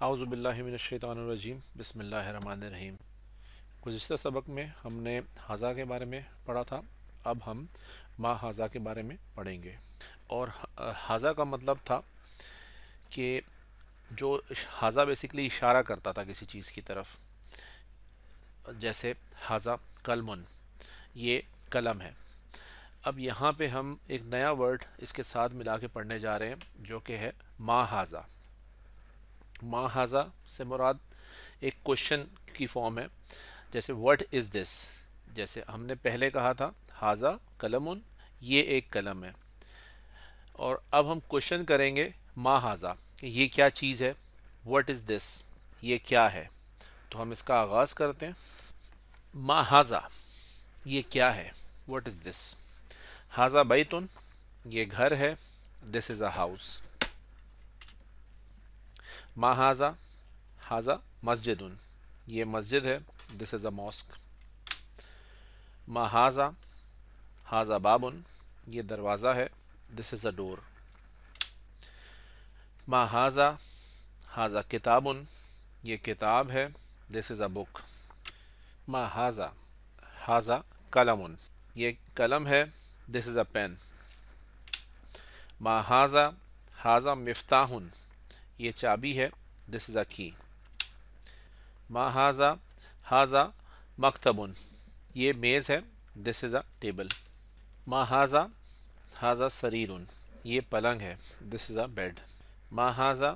اعوذ باللہ من الشیطان الرجیم بسم اللہ الرحمن الرحیم۔ گزشتہ سبق میں ہم نے حاذا کے بارے میں پڑھا تھا، اب ہم ما حاذا کے بارے میں پڑھیں گے۔ اور حاذا کا مطلب تھا کہ جو حاذا بیسیکلی اشارہ کرتا تھا کسی چیز کی طرف، جیسے حاذا قلمن، یہ قلم ہے۔ اب یہاں پہ ہم ایک نیا ورڈ اس کے ساتھ ملا کے پڑھنے جا رہے ہیں جو کہ ہے ما حاذا۔ ما حاذا سے مراد ایک کوشچن کی فارم ہے، جیسے واٹ از دس، جیسے ہم نے پہلے کہا تھا حاذا قلمن، یہ ایک قلم ہے، اور اب ہم کوشچن کریں گے ما حاذا، یہ کیا چیز ہے، واٹ از دس، یہ کیا ہے۔ تو ہم اس کا آغاز کرتے ہیں۔ ما حاذا، یہ کیا ہے، واٹ از دس۔ حاذا بیتن، یہ گھر ہے، دس از اے ہاؤس۔ ما حاذا، حاذا مسجد، یہ مسجد ہے، دس از اے ماسک۔ ما حاذا، حاذا باب، یہ دروازہ ہے، دس از اے ڈور۔ ما حاذا، حاذا کتاب، یہ کتاب ہے، دس از اے بک۔ ما حاذا، حاذا قلم، یہ قلم ہے، دس از اے پین۔ ما حاذا، حاذا مفتاح، یہ چابی ہے، دس از اے کی۔ ما حاذا، حاذا مکتب، یہ میز ہے، دس از اے ٹیبل۔ ما حاذا، حاذا سریر، یہ پلنگ ہے، دس از اے بیڈ۔ ما حاذا،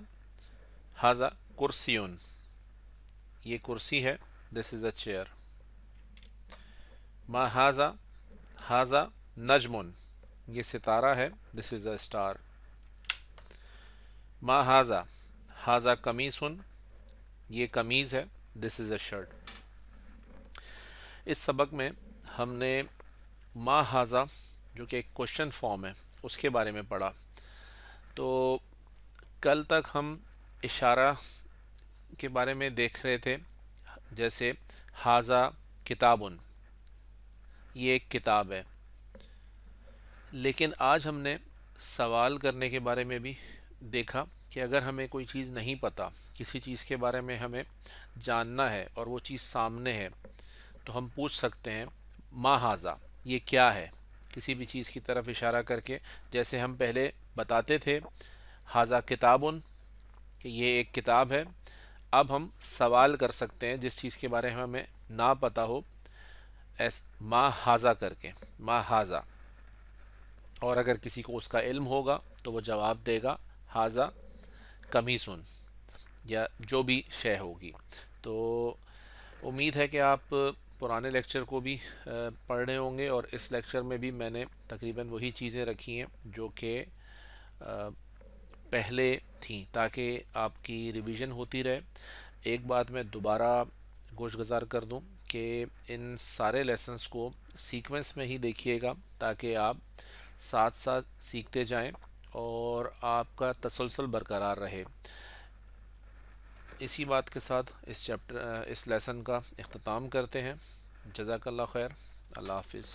حاذا کرسی، یہ کرسی ہے، دس از اے چیئر۔ ما حاذا، حاذا نجم، یہ ستارہ ہے، دس از اے اسٹار۔ ما حاذا، حاذا قمیص، یہ قمیض ہے، دس از اے شرٹ۔ اس سبق میں ہم نے ما حاذا جو کہ ایک کوشچن فارم ہے اس کے بارے میں پڑھا۔ تو کل تک ہم اشارہ کے بارے میں دیکھ رہے تھے، جیسے حاذا کتاب، یہ ایک کتاب ہے، لیکن آج ہم نے سوال کرنے کے بارے میں بھی دیکھا کہ اگر ہمیں کوئی چیز نہیں پتہ، کسی چیز کے بارے میں ہمیں جاننا ہے اور وہ چیز سامنے ہے، تو ہم پوچھ سکتے ہیں ما حاذا، یہ کیا ہے، کسی بھی چیز کی طرف اشارہ کر کے۔ جیسے ہم پہلے بتاتے تھے حاذا کتاب، کہ یہ ایک کتاب ہے، اب ہم سوال کر سکتے ہیں جس چیز کے بارے میں ہمیں نہ پتہ ہو، ما حاذا کر کے، ما حاذا، اور اگر کسی کو اس کا علم ہوگا تو وہ جواب دے گا حاذا قمیصن، یا جو بھی شے ہوگی۔ تو امید ہے کہ آپ پرانے لیکچر کو بھی پڑھ رہے ہوں گے، اور اس لیکچر میں بھی میں نے تقریباً وہی چیزیں رکھی ہیں جو کہ پہلے تھیں، تاکہ آپ کی ریویژن ہوتی رہے۔ ایک بات میں دوبارہ گوش گزار کر دوں کہ ان سارے لیسنز کو سیکوینس میں ہی دیکھیے گا، تاکہ آپ ساتھ ساتھ سیکھتے جائیں اور آپ کا تسلسل برقرار رہے۔ اسی بات کے ساتھ اس لیسن کا اختتام کرتے ہیں۔ جزاک اللہ خیر، اللہ حافظ۔